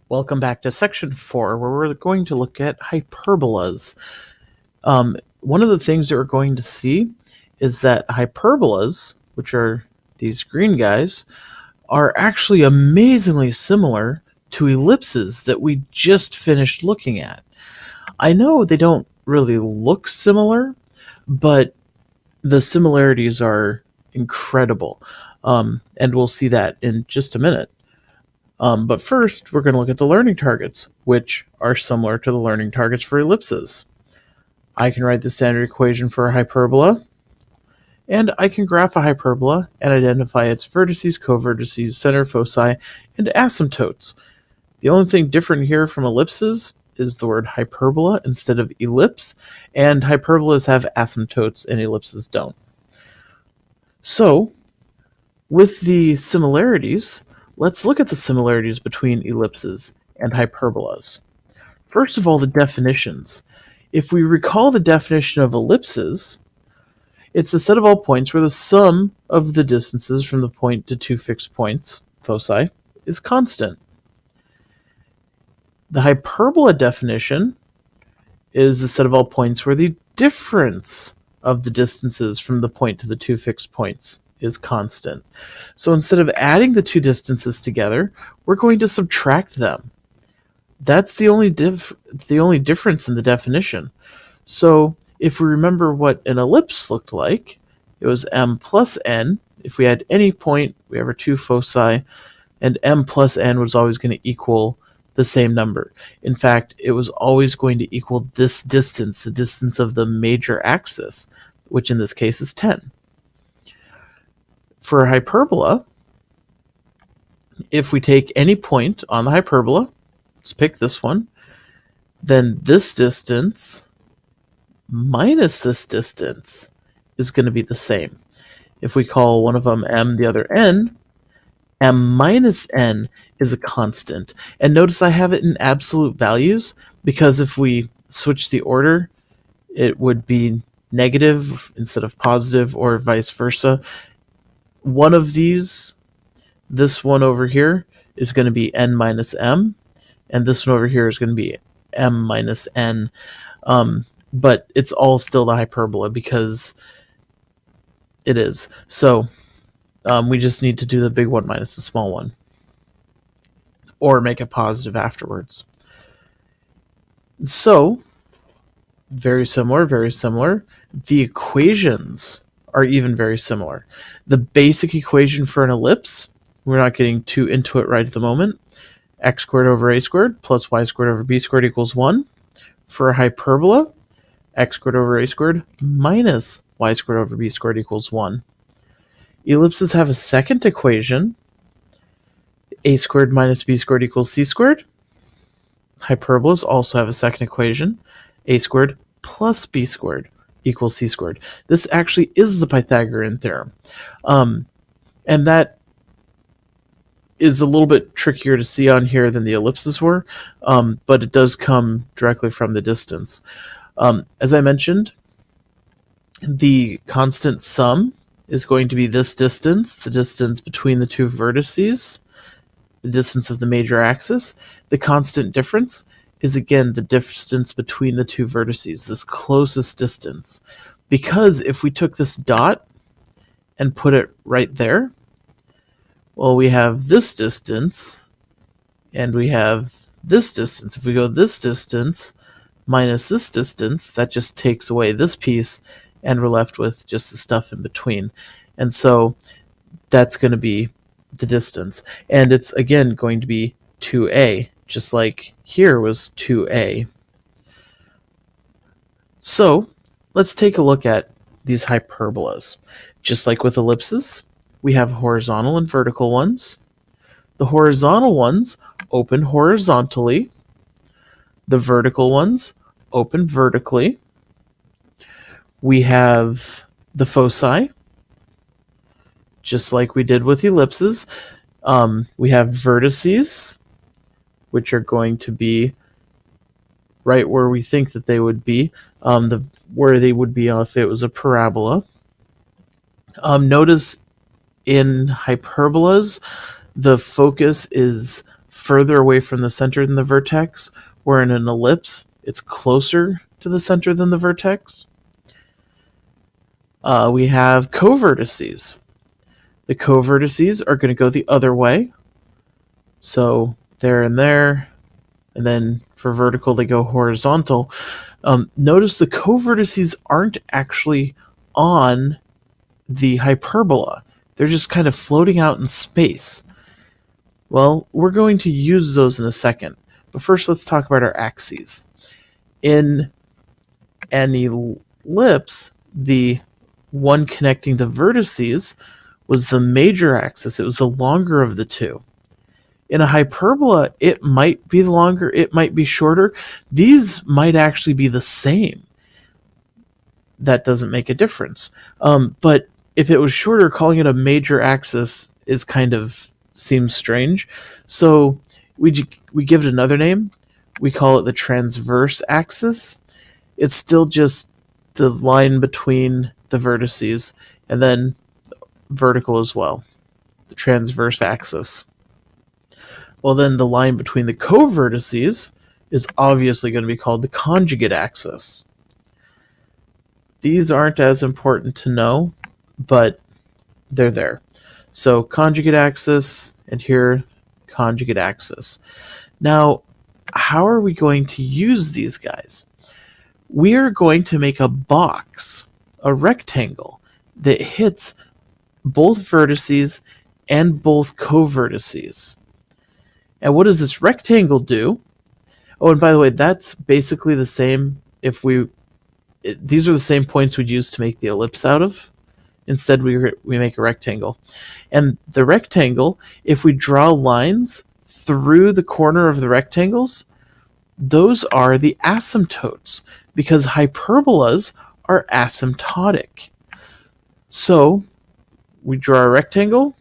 Welcome back to section 4, where we're going to look at hyperbolas. One of the things that we're going to see is that hyperbolas, which are these green guys, are actually amazingly similar to ellipses that we just finished looking at. I know they don't really look similar, but the similarities are incredible. And we'll see that in just a minute. But first, we're going to look at the learning targets, which are similar to the learning targets for ellipses. I can write the standard equation for a hyperbola, and I can graph a hyperbola and identify its vertices, covertices, center foci, and asymptotes. The only thing different here from ellipses is the word hyperbola instead of ellipse, and hyperbolas have asymptotes and ellipses don't. So, with the similarities, let's look at the similarities between ellipses and hyperbolas. First of all, the definitions. If we recall the definition of ellipses, it's a set of all points where the sum of the distances from the point to two fixed points, foci, is constant. The hyperbola definition is a set of all points where the difference of the distances from the point to the two fixed points is constant. So instead of adding the two distances together, we're going to subtract them. That's the only difference in the definition. So if we remember what an ellipse looked like, it was m plus n. If we had any point, we have our two foci, and m plus n was always going to equal the same number. In fact, it was always going to equal this distance, the distance of the major axis, which in this case is 10. For a hyperbola, if we take any point on the hyperbola, let's pick this one, then this distance minus this distance is going to be the same. If we call one of them m, the other n, m minus n is a constant. And notice I have it in absolute values because if we switch the order, it would be negative instead of positive or vice versa. One of these, this one over here, is going to be n minus m, and this one over here is going to be m minus n. But it's all still the hyperbola because it is. So we just need to do the big one minus the small one, or make it positive afterwards. So, very similar, very similar. The equations are even very similar. The basic equation for an ellipse, we're not getting too into it right at the moment, x squared over a squared plus y squared over b squared equals 1. For a hyperbola, x squared over a squared minus y squared over b squared equals 1. Ellipses have a second equation, a squared minus b squared equals c squared. Hyperbolas also have a second equation, a squared plus b squared equals c squared. This actually is the Pythagorean theorem. And that is a little bit trickier to see on here than the ellipses were, but it does come directly from the distance. As I mentioned, the constant sum is going to be this distance, the distance between the two vertices, the distance of the major axis. The constant difference is again the distance between the two vertices, this closest distance. Because if we took this dot and put it right there, well, we have this distance and we have this distance. If we go this distance minus this distance, that just takes away this piece and we're left with just the stuff in between. And so that's going to be the distance. And it's again going to be 2a, just like here was 2a. So let's take a look at these hyperbolas. Just like with ellipses, we have horizontal and vertical ones. The horizontal ones open horizontally. The vertical ones open vertically. We have the foci, just like we did with ellipses. We have vertices, which are going to be right where we think that they would be, where they would be if it was a parabola. Notice in hyperbolas, the focus is further away from the center than the vertex, where in an ellipse, it's closer to the center than the vertex. We have covertices. The covertices are going to go the other way. So there and there, and then for vertical, they go horizontal. Notice the covertices aren't actually on the hyperbola. They're just kind of floating out in space. Well, we're going to use those in a second. But first, let's talk about our axes. In an ellipse, the one connecting the vertices was the major axis. It was the longer of the two. In a hyperbola, it might be longer, it might be shorter. These might actually be the same. That doesn't make a difference. But if it was shorter, calling it a major axis is kind of seems strange. So we give it another name. We call it the transverse axis. It's still just the line between the vertices, and then vertical as well, the transverse axis. Well, then the line between the covertices is obviously going to be called the conjugate axis. These aren't as important to know, but they're there. So conjugate axis, and here conjugate axis. Now, how are we going to use these guys? We are going to make a box, a rectangle, that hits both vertices and both covertices. And what does this rectangle do? Oh, and by the way, that's basically the same if these are the same points we'd use to make the ellipse out of. Instead, we make a rectangle. And the rectangle, if we draw lines through the corner of the rectangles, those are the asymptotes, because hyperbolas are asymptotic. So we draw a rectangle,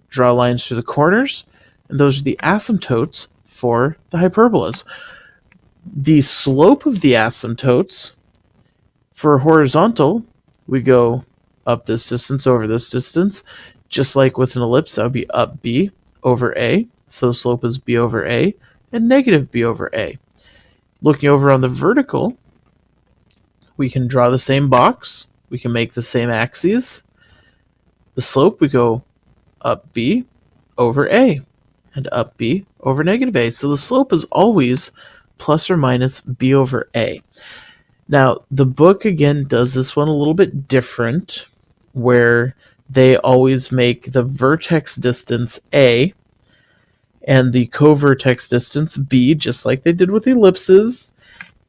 draw lines through the corners, and those are the asymptotes for the hyperbolas. The slope of the asymptotes for horizontal, we go up this distance over this distance. Just like with an ellipse, that would be up b over a. So the slope is b over a, and negative b over a. Looking over on the vertical, we can draw the same box. We can make the same axes. The slope, we go up b over a, and up b over negative a. So the slope is always plus or minus b over a. Now, the book, again, does this one a little bit different, where they always make the vertex distance a and the covertex distance b, just like they did with ellipses.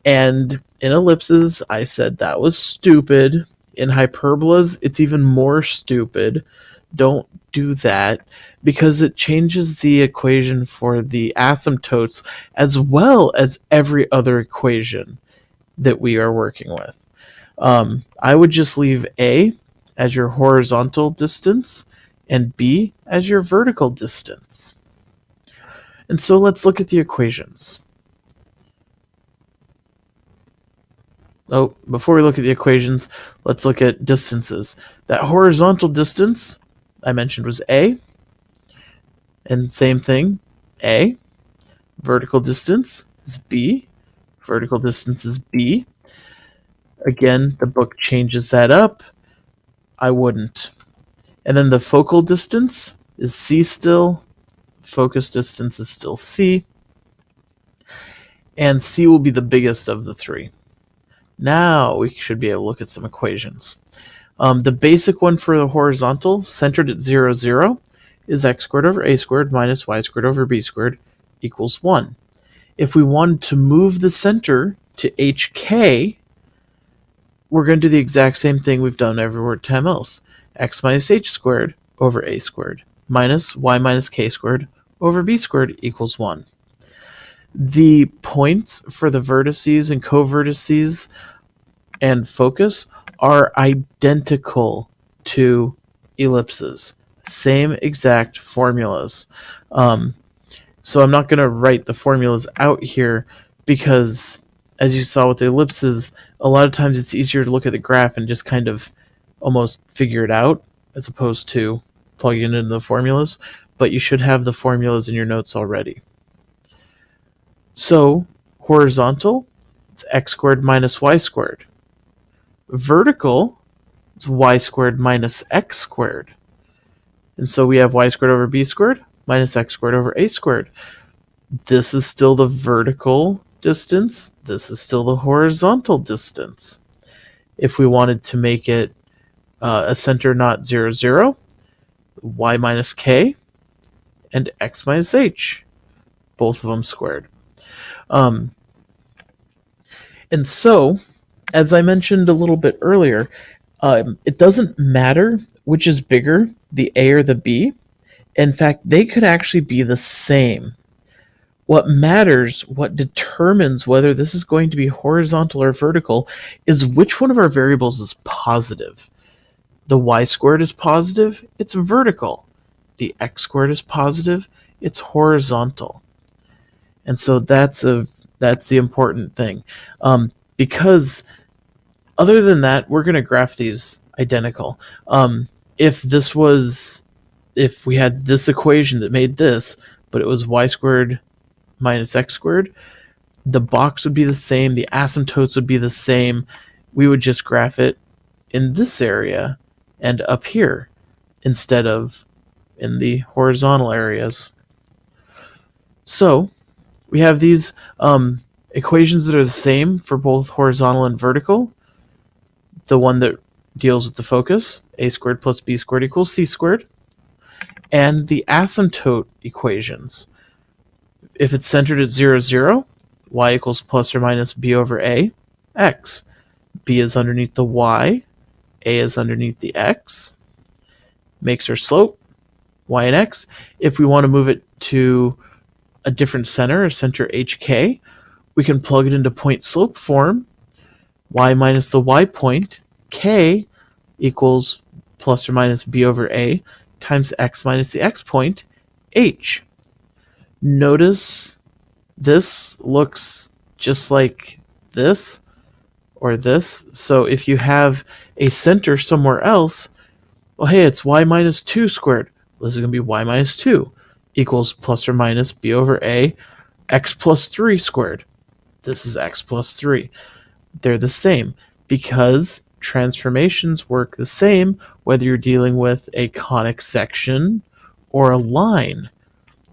And in ellipses, I said that was stupid. In hyperbolas, it's even more stupid. Don't do that, because it changes the equation for the asymptotes as well as every other equation that we are working with. I would just leave a as your horizontal distance and b as your vertical distance. And so let's look at the equations. Oh, before we look at the equations, let's look at distances. That horizontal distance I mentioned was a, and same thing, a. Vertical distance is b. Vertical distance is b. Again, the book changes that up. I wouldn't. And then the focal distance is c still. Focus distance is still c. And c will be the biggest of the three. Now we should be able to look at some equations. The basic one for the horizontal, centered at 0, 0, is x squared over a squared minus y squared over b squared equals 1. If we wanted to move the center to hk, we're going to do the exact same thing we've done everywhere time else. X minus h squared over a squared minus y minus k squared over b squared equals 1. The points for the vertices and covertices and focus are identical to ellipses. Same exact formulas. So I'm not going to write the formulas out here because, as you saw with the ellipses, a lot of times it's easier to look at the graph and just kind of almost figure it out as opposed to plugging it into the formulas. but you should have the formulas in your notes already. So horizontal, it's x squared minus y squared. Vertical, it's y squared minus x squared. And so we have y squared over b squared minus x squared over a squared. This is still the vertical distance. This is still the horizontal distance. If we wanted to make it a center not 0, 0, y minus k and x minus h, both of them squared. And so, as I mentioned a little bit earlier, it doesn't matter which is bigger, the a or the b. In fact, they could actually be the same. What matters, what determines whether this is going to be horizontal or vertical, is which one of our variables is positive. The y squared is positive, it's vertical. The x squared is positive, it's horizontal. And so that's the important thing. Because other than that, we're going to graph these identical. If we had this equation that made this, but it was y squared minus x squared, the box would be the same, the asymptotes would be the same. We would just graph it in this area and up here instead of in the horizontal areas. So we have these equations that are the same for both horizontal and vertical. The one that deals with the focus, a squared plus b squared equals c squared. And the asymptote equations. If it's centered at 0, 0, y equals plus or minus b over a, x. B is underneath the y, a is underneath the x. Makes our slope, y and x. If we want to move it to a different center, a center hk, we can plug it into point slope form. Y minus the y point, k, equals plus or minus b over a times x minus the x point, h. Notice this looks just like this or this. So if you have a center somewhere else, well, hey, it's y minus 2 squared. This is going to be y minus 2 equals plus or minus b over a, x plus 3 squared. This is x plus 3. They're the same because transformations work the same whether you're dealing with a conic section or a line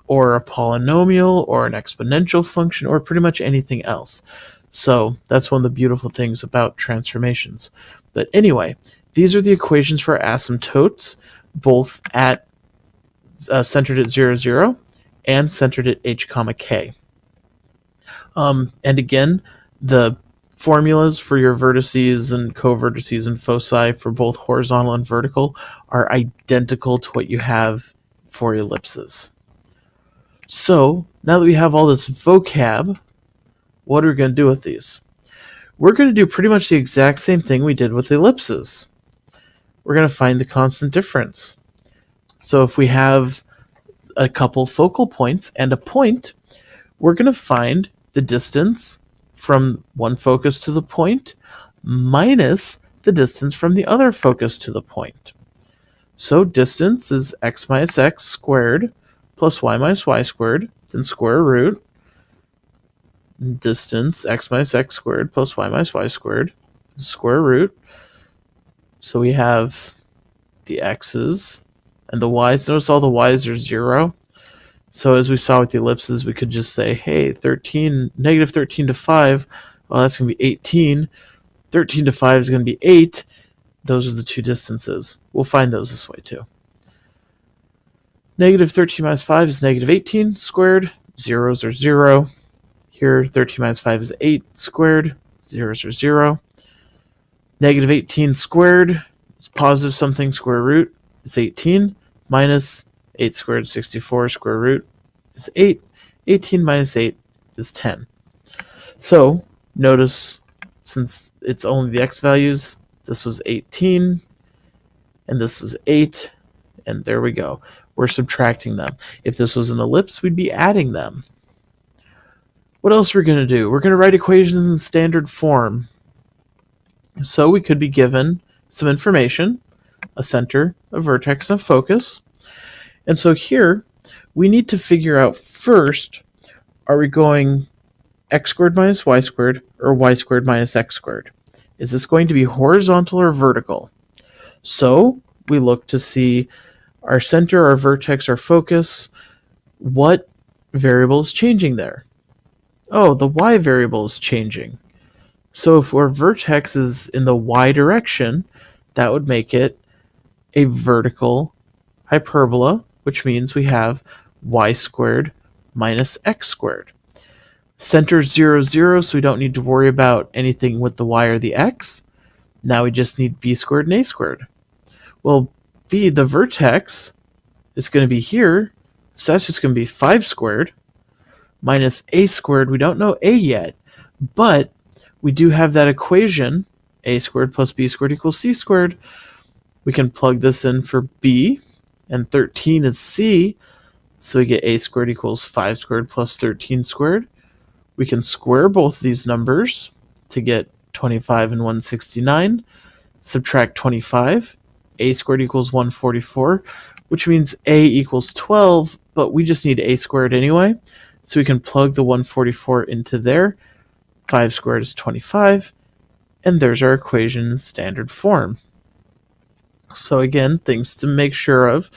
or a polynomial or an exponential function or pretty much anything else. So that's one of the beautiful things about transformations. But anyway, these are the equations for asymptotes, both at centered at 0, 0 and centered at h comma k. And again, the formulas for your vertices and covertices and foci for both horizontal and vertical are identical to what you have for ellipses. So now that we have all this vocab, what are we going to do with these? We're going to do pretty much the exact same thing we did with ellipses. We're going to find the constant difference. So if we have a couple focal points and a point, we're going to find the distance from one focus to the point minus the distance from the other focus to the point. So distance is x minus x squared plus y minus y squared, then square root. Distance, x minus x squared plus y minus y squared, square root. So we have the x's and the y's. Notice all the y's are 0. So as we saw with the ellipses, we could just say, hey, negative 13 to 5, well, that's going to be 18. 13 to 5 is going to be 8. Those are the two distances. We'll find those this way too. Negative 13 minus 5 is negative 18 squared. Zeros are 0. Here, 13 minus 5 is 8 squared. Zeros are 0. Negative 18 squared is positive something square root. It's 18 minus 8 squared, 64 square root is 8. 18 minus 8 is 10. So notice, since it's only the x values, this was 18 and this was 8, and there we go. We're subtracting them. If this was an ellipse, we'd be adding them. What else are we going to do? We're going to write equations in standard form. So we could be given some information, a center, a vertex, and a focus. And so here we need to figure out first, are we going x squared minus y squared or y squared minus x squared? Is this going to be horizontal or vertical? So we look to see our center, our vertex, our focus. What variable is changing there? Oh, the y variable is changing. So if our vertex is in the y direction, that would make it a vertical hyperbola, which means we have y squared minus x squared. Center 0, 0, so we don't need to worry about anything with the y or the x. Now we just need b squared and a squared. Well, b, the vertex, is going to be here, so that's just going to be 5 squared minus a squared. We don't know a yet, but we do have that equation, a squared plus b squared equals c squared. We can plug this in for b, and 13 is c, so we get a squared equals 5 squared plus 13 squared. We can square both these numbers to get 25 and 169. Subtract 25. A squared equals 144, which means a equals 12, but we just need a squared anyway. So we can plug the 144 into there. 5 squared is 25. And there's our equation in standard form. So again, things to make sure of.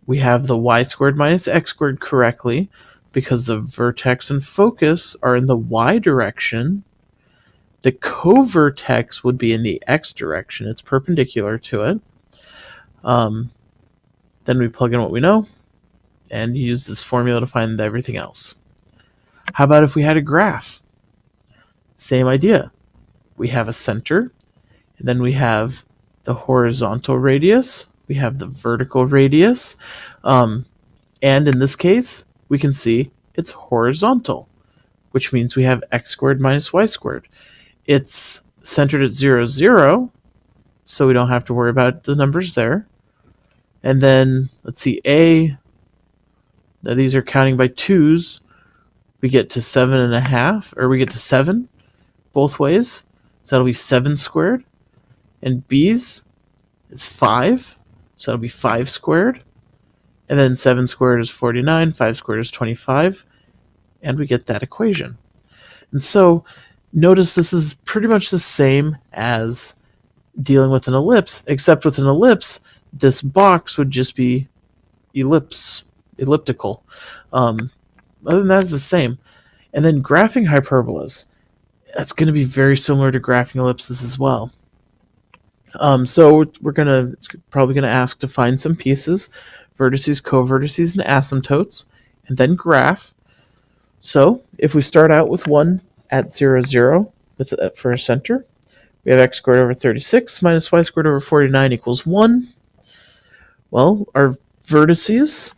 We have the y squared minus x squared correctly, because the vertex and focus are in the y direction. The co-vertex would be in the x direction. It's perpendicular to it. Then we plug in what we know and use this formula to find everything else. How about if we had a graph? Same idea. We have a center, and then we have the horizontal radius, we have the vertical radius, and in this case, we can see it's horizontal, which means we have x squared minus y squared. It's centered at 0, 0, so we don't have to worry about the numbers there. And then, let's see, a, now these are counting by twos. We get to 7.5, or we get to 7 both ways. So that'll be 7 squared. And b's is 5, so that'll be 5 squared. And then 7 squared is 49, 5 squared is 25, and we get that equation. And so notice this is pretty much the same as dealing with an ellipse, except with an ellipse, this box would just be elliptical. Other than that, it's the same. And then graphing hyperbolas, that's going to be very similar to graphing ellipses as well. So it's probably gonna ask to find some pieces, vertices, co-vertices, and asymptotes, and then graph. So if we start out with 1 at 0, 0 for a center, we have x squared over 36 minus y squared over 49 equals 1. Well, our vertices,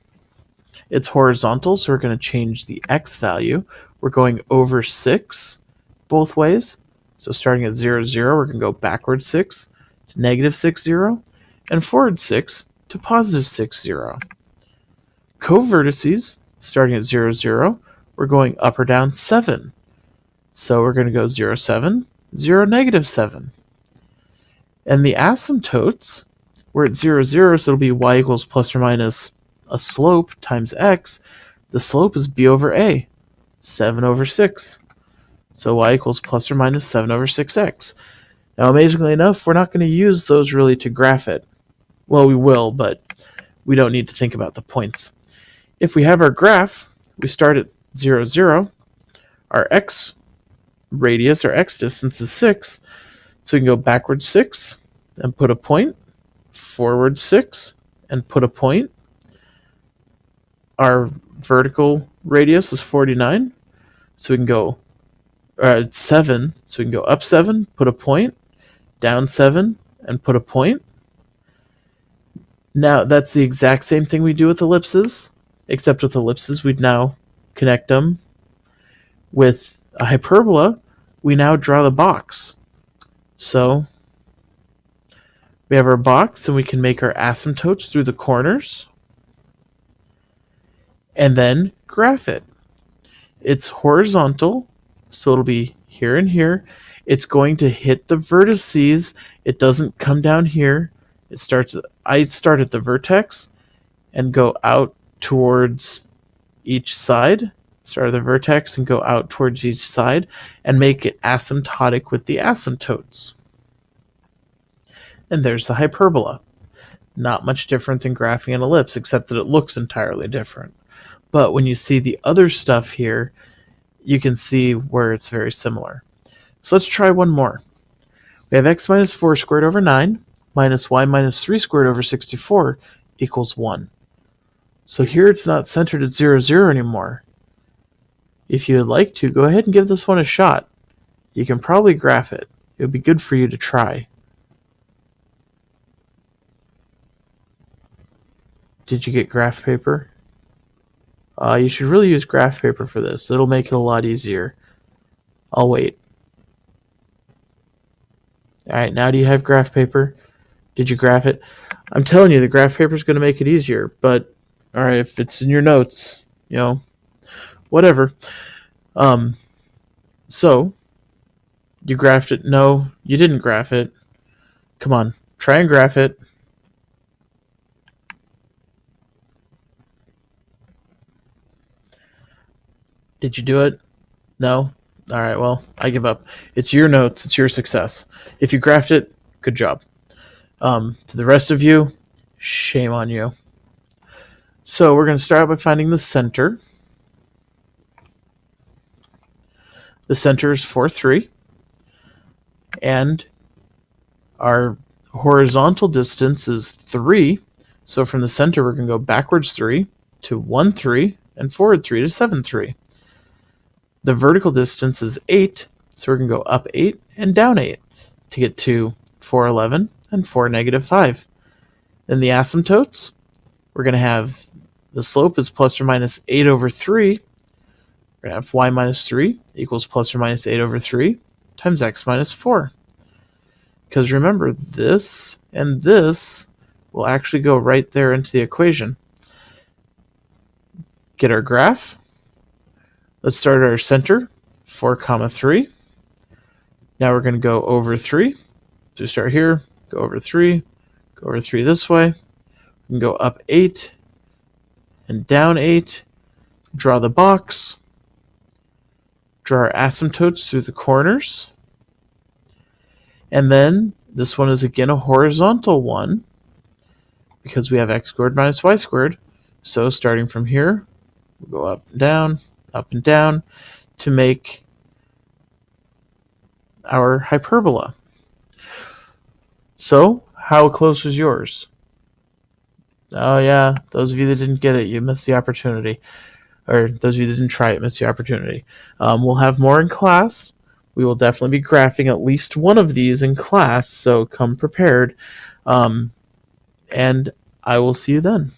it's horizontal, so we're going to change the x value. We're going over 6 both ways. So starting at 0, 0, we're going to go backwards 6 to negative 6, 0, and forward 6 to positive 6, 0. Co-vertices, starting at 0, 0, we're going up or down 7. So we're going to go 0, 7, 0, negative 7. And the asymptotes, we're at 0, 0, so it'll be y equals plus or minus a slope times x. The slope is b over a, 7 over 6. So y equals plus or minus 7 over 6x. Now, amazingly enough, we're not going to use those really to graph it. Well, we will, but we don't need to think about the points. If we have our graph, we start at 0, 0. Our x radius, or x distance, is 6. So we can go backwards 6 and put a point, forward 6 and put a point. Our vertical radius is 49. So we can go 7, so we can go up 7, put a point, down 7, and put a point. Now, that's the exact same thing we do with ellipses, except with ellipses, we'd now connect them. With a hyperbola, we now draw the box. So we have our box, and we can make our asymptotes through the corners, and then graph it. It's horizontal, so it'll be here and here. It's going to hit the vertices. It doesn't come down here. I start at the vertex and go out towards each side, start at the vertex and go out towards each side, and make it asymptotic with the asymptotes. And there's the hyperbola. Not much different than graphing an ellipse, except that it looks entirely different. But when you see the other stuff here, you can see where it's very similar. So let's try one more. We have x minus 4 squared over 9 minus y minus 3 squared over 64 equals 1. So here it's not centered at 0, 0 anymore. If you would like to, go ahead and give this one a shot. You can probably graph it. It would be good for you to try. Did you get graph paper? You should really use graph paper for this. It'll make it a lot easier. I'll wait. Alright, now do you have graph paper? Did you graph it? I'm telling you, the graph paper is going to make it easier, but alright, if it's in your notes, whatever. So, you graphed it? No, you didn't graph it. Come on, try and graph it. Did you do it? No? Alright, well, I give up. It's your notes, it's your success. If you graphed it, good job. To the rest of you, shame on you. So we're going to start out by finding the center. The center is 4, 3. And our horizontal distance is 3. So from the center, we're going to go backwards 3 to 1, 3, and forward 3 to 7, 3. The vertical distance is 8, so we're going to go up 8 and down 8 to get to 4, 11 and 4, negative 5. Then the asymptotes, we're going to have the slope is plus or minus 8 over 3. We're going to have y minus 3 equals plus or minus 8 over 3 times x minus 4. Because remember, this and this will actually go right there into the equation. Get our graph. Let's start at our center, 4, 3. Now we're going to go over 3. So start here, go over 3 this way. We can go up 8 and down 8. Draw the box. Draw our asymptotes through the corners. And then this one is again a horizontal one because we have x squared minus y squared. So starting from here, we'll go up and down to make our hyperbola. So, how close was yours? Oh yeah, those of you that didn't get it, you missed the opportunity. Or those of you that didn't try it, missed the opportunity. We'll have more in class. We will definitely be graphing at least one of these in class, so come prepared. And I will see you then.